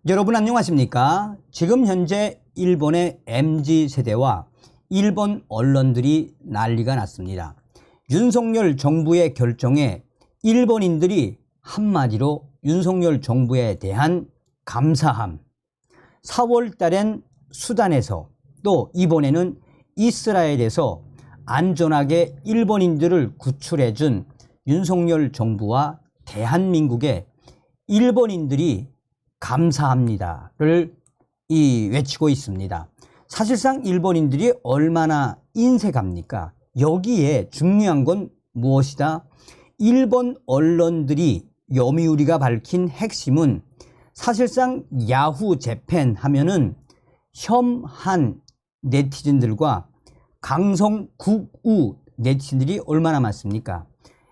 여러분 안녕하십니까? 지금 현재 일본의 MZ세대와 일본 언론들이 난리가 났습니다. 윤석열 정부의 결정에 일본인들이 한마디로 윤석열 정부에 대한 감사함, 4월 달엔 수단에서 또 이번에는 이스라엘에서 안전하게 일본인들을 구출해 준 윤석열 정부와 대한민국의 일본인들이 감사합니다를 외치고 있습니다. 사실상 일본인들이 얼마나 인색합니까? 여기에 중요한 건 무엇이다? 일본 언론들이 요미우리가 밝힌 핵심은 사실상 야후 재팬 하면은 혐한 네티즌들과 강성 국우 네티즌들이 얼마나 많습니까?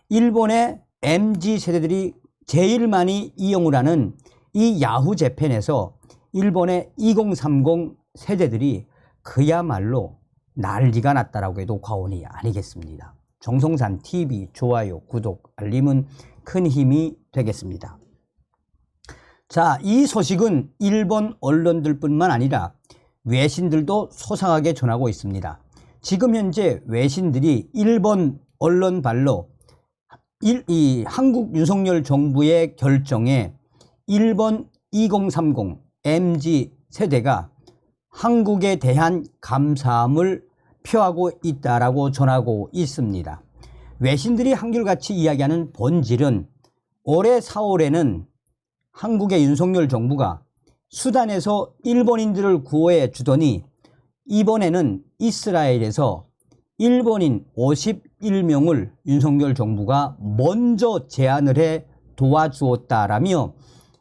일본의 MZ 세대들이 제일 많이 이용을 하는 이 야후 재팬에서 일본의 2030 세대들이 그야말로 난리가 났다라고 해도 과언이 아니겠습니다. 정성산 TV 좋아요, 구독, 알림은 큰 힘이 되겠습니다. 자, 이 소식은 일본 언론들뿐만 아니라 외신들도 소상하게 전하고 있습니다. 지금 현재 외신들이 일본 언론발로 한국 윤석열 정부의 결정에 일본 2030 MZ 세대가 한국에 대한 감사함을 표하고 있다라고 전하고 있습니다. 외신들이 한결같이 이야기하는 본질은 올해 4월에는 한국의 윤석열 정부가 수단에서 일본인들을 구호해 주더니 이번에는 이스라엘에서 일본인 51명을 윤석열 정부가 먼저 제안을 해 도와주었다라며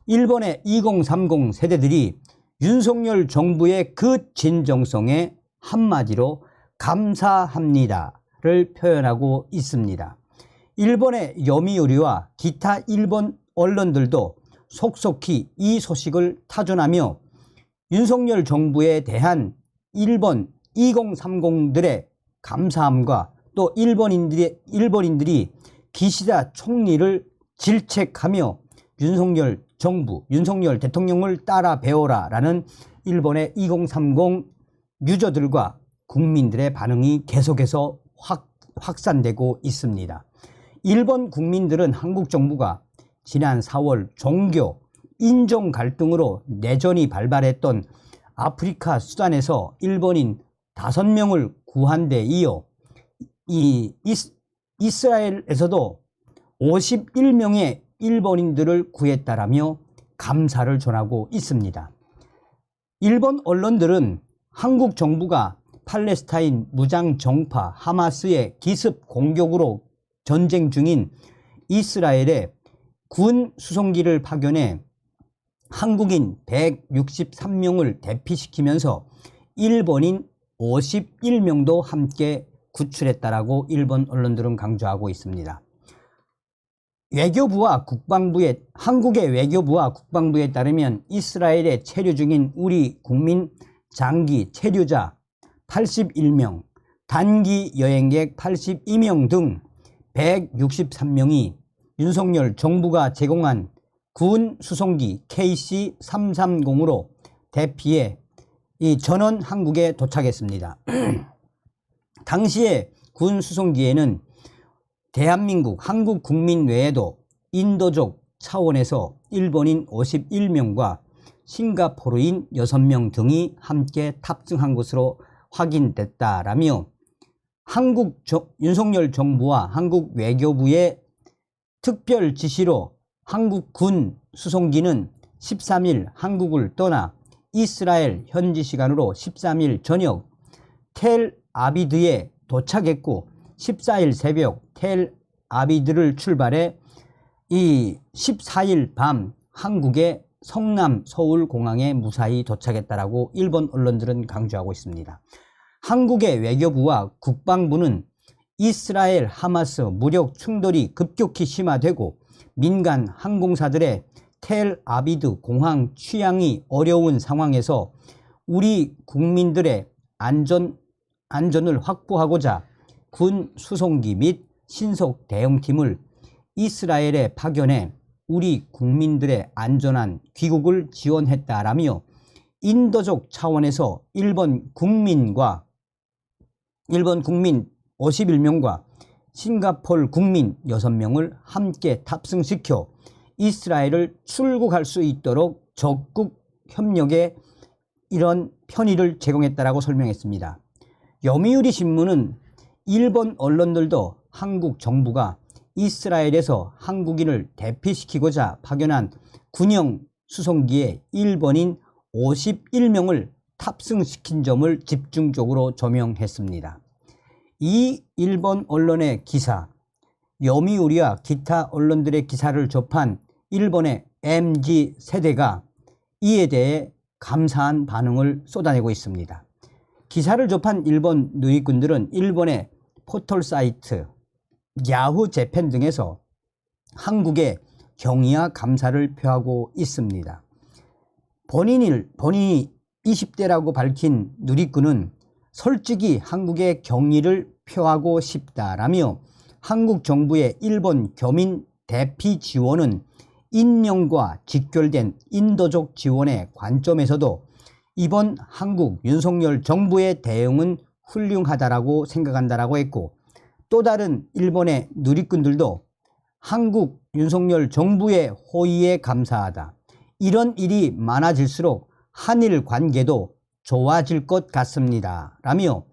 일본의 2030 세대들이 윤석열 정부의 그 진정성에 한마디로 감사합니다를 표현하고 있습니다. 일본의 요미우리와 기타 일본 언론들도 속속히 이 소식을 타전하며 윤석열 정부에 대한 일본 2030들의 감사함과 또 일본인들이 기시다 총리를 질책하며 윤석열 정부, 윤석열 대통령을 따라 배워라 라는 일본의 2030 유저들과 국민들의 반응이 계속해서 확산되고 있습니다. 일본 국민들은 한국 정부가 지난 4월 종교, 인종 갈등으로 내전이 발발했던 아프리카 수단에서 일본인 5명을 구한 데 이어 이스라엘에서도 51명의 일본인들을 구했다라며 감사를 전하고 있습니다. 일본 언론들은 한국 정부가 팔레스타인 무장 정파 하마스의 기습 공격으로 전쟁 중인 이스라엘에 군 수송기를 파견해 한국인 163명을 대피시키면서 일본인 51명도 함께 구출했다라고 일본 언론들은 강조하고 있습니다. 한국의 외교부와 국방부에 따르면 이스라엘에 체류 중인 우리 국민 장기 체류자 81명, 단기 여행객 82명 등 163명이 윤석열 정부가 제공한 군 수송기 KC-330으로 대피해 이 전원 한국에 도착했습니다. 당시에 군 수송기에는 대한민국 한국 국민 외에도 인도족 차원에서 일본인 51명과 싱가포르인 6명 등이 함께 탑승한 것으로 확인됐다라며 윤석열 정부와 한국 외교부의 특별 지시로 한국 군 수송기는 13일 한국을 떠나 이스라엘 현지 시간으로 13일 저녁 텔아비드에 도착했고 14일 새벽 텔아비드를 출발해 이 14일 밤 한국의 성남 서울공항에 무사히 도착했다라고 일본 언론들은 강조하고 있습니다. 한국의 외교부와 국방부는 이스라엘 하마스 무력 충돌이 급격히 심화되고 민간 항공사들의 텔아비드 공항 취항이 어려운 상황에서 우리 국민들의 안전을 확보하고자 군 수송기 및 신속 대응팀을 이스라엘에 파견해 우리 국민들의 안전한 귀국을 지원했다라며 인도적 차원에서 일본 국민 51명과 싱가포르 국민 6명을 함께 탑승시켜 이스라엘을 출국할 수 있도록 적극 협력에 이런 편의를 제공했다라고 설명했습니다. 요미우리 신문은 일본 언론들도 한국 정부가 이스라엘에서 한국인을 대피시키고자 파견한 군용 수송기에 일본인 51명을 탑승시킨 점을 집중적으로 조명했습니다. 이 일본 언론의 기사, 요미우리와 기타 언론들의 기사를 접한 일본의 MZ 세대가 이에 대해 감사한 반응을 쏟아내고 있습니다. 기사를 접한 일본 누리꾼들은 일본의 포털 사이트, 야후 재팬 등에서 한국의 경의와 감사를 표하고 있습니다. 본인이 20대라고 밝힌 누리꾼은 솔직히 한국의 경의를 표하고 싶다라며 한국 정부의 일본 교민 대피 지원은 인령과 직결된 인도적 지원의 관점에서도 이번 한국 윤석열 정부의 대응은 훌륭하다라고 생각한다라고 했고, 또 다른 일본의 누리꾼들도 한국 윤석열 정부의 호의에 감사하다. 이런 일이 많아질수록 한일 관계도 좋아질 것 같습니다. 라며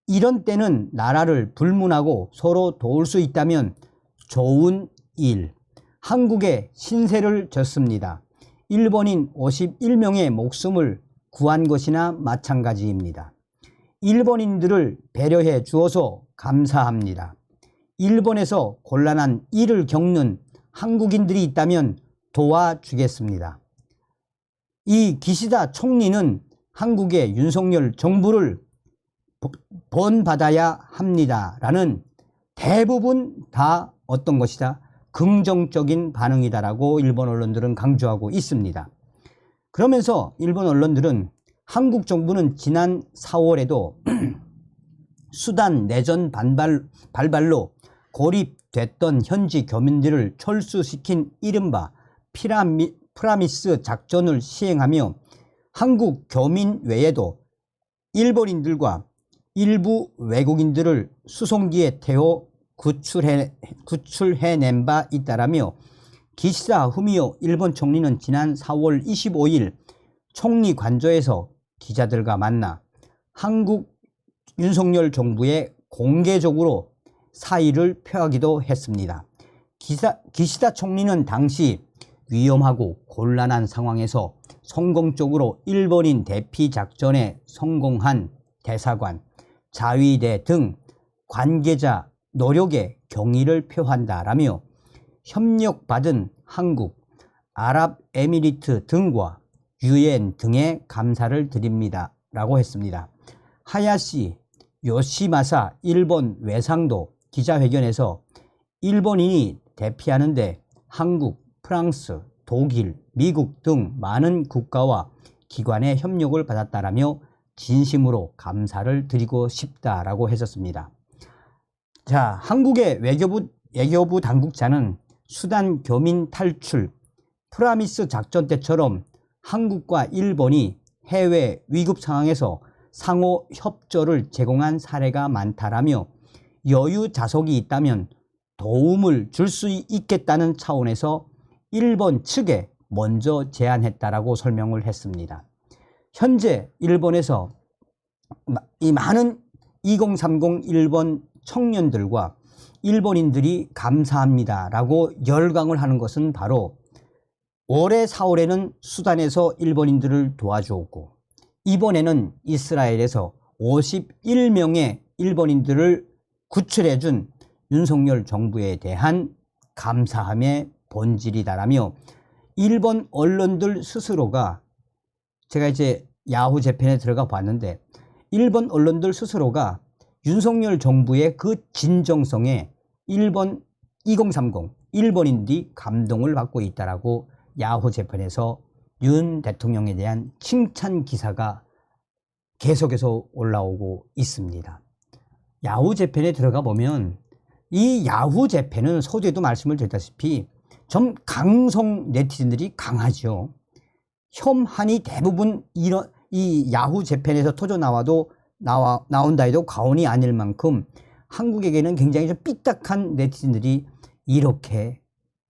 이런 때는 나라를 불문하고 서로 도울 수 있다면 좋은 일. 한국에 신세를 졌습니다. 일본인 51명의 목숨을 구한 것이나 마찬가지입니다. 일본인들을 배려해 주어서 감사합니다. 일본에서 곤란한 일을 겪는 한국인들이 있다면 도와주겠습니다. 이 기시다 총리는 한국의 윤석열 정부를 본받아야 합니다. 라는 대부분 다 어떤 것이다? 긍정적인 반응이다라고 일본 언론들은 강조하고 있습니다. 그러면서 일본 언론들은 한국 정부는 지난 4월에도 수단 내전 발발로 고립됐던 현지 교민들을 철수시킨 이른바 프라미스 작전을 시행하며 한국 교민 외에도 일본인들과 일부 외국인들을 수송기에 태워 구출해낸 바 있다라며 기시다 후미오 일본 총리는 지난 4월 25일 총리 관저에서 기자들과 만나 한국 윤석열 정부에 공개적으로 사의를 표하기도 했습니다. 기시다 총리는 당시 위험하고 곤란한 상황에서 성공적으로 일본인 대피 작전에 성공한 대사관, 자위대 등 관계자 노력에 경의를 표한다라며 협력받은 한국, 아랍에미리트 등과 유엔 등에 감사를 드립니다 라고 했습니다. 하야시 요시마사 일본 외상도 기자회견에서 일본인이 대피하는데 한국, 프랑스, 독일, 미국 등 많은 국가와 기관의 협력을 받았다라며 진심으로 감사를 드리고 싶다라고 했었습니다. 자, 한국의 외교부 당국자는 수단 교민 탈출, 프라미스 작전 때처럼 한국과 일본이 해외 위급 상황에서 상호 협조를 제공한 사례가 많다라며 여유 자석이 있다면 도움을 줄 수 있겠다는 차원에서 일본 측에 먼저 제안했다라고 설명을 했습니다. 현재 일본에서 이 많은 2030 일본 청년들과 일본인들이 감사합니다 라고 열광을 하는 것은 바로 올해 4월에는 수단에서 일본인들을 도와주었고 이번에는 이스라엘에서 51명의 일본인들을 구출해준 윤석열 정부에 대한 감사함의 본질이다라며 일본 언론들 스스로가, 제가 이제 야후 재팬에 들어가 봤는데 일본 언론들 스스로가 윤석열 정부의 그 진정성에 일본 2030 일본인들이 감동을 받고 있다라고 야후 재팬에서 윤 대통령에 대한 칭찬 기사가 계속해서 올라오고 있습니다. 야후 재팬에 들어가 보면 이 야후 재팬은 서두에도 말씀을 드렸다시피 좀 강성 네티즌들이 강하죠. 혐한이 대부분 이 야후 재팬에서 터져 나온다 해도 과언이 아닐 만큼 한국에게는 굉장히 좀 삐딱한 네티즌들이 이렇게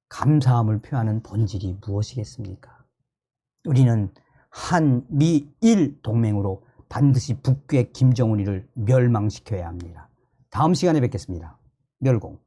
감사함을 표하는 본질이 무엇이겠습니까? 우리는 한미일 동맹으로 반드시 북괴 김정은이를 멸망시켜야 합니다. 다음 시간에 뵙겠습니다. 멸공.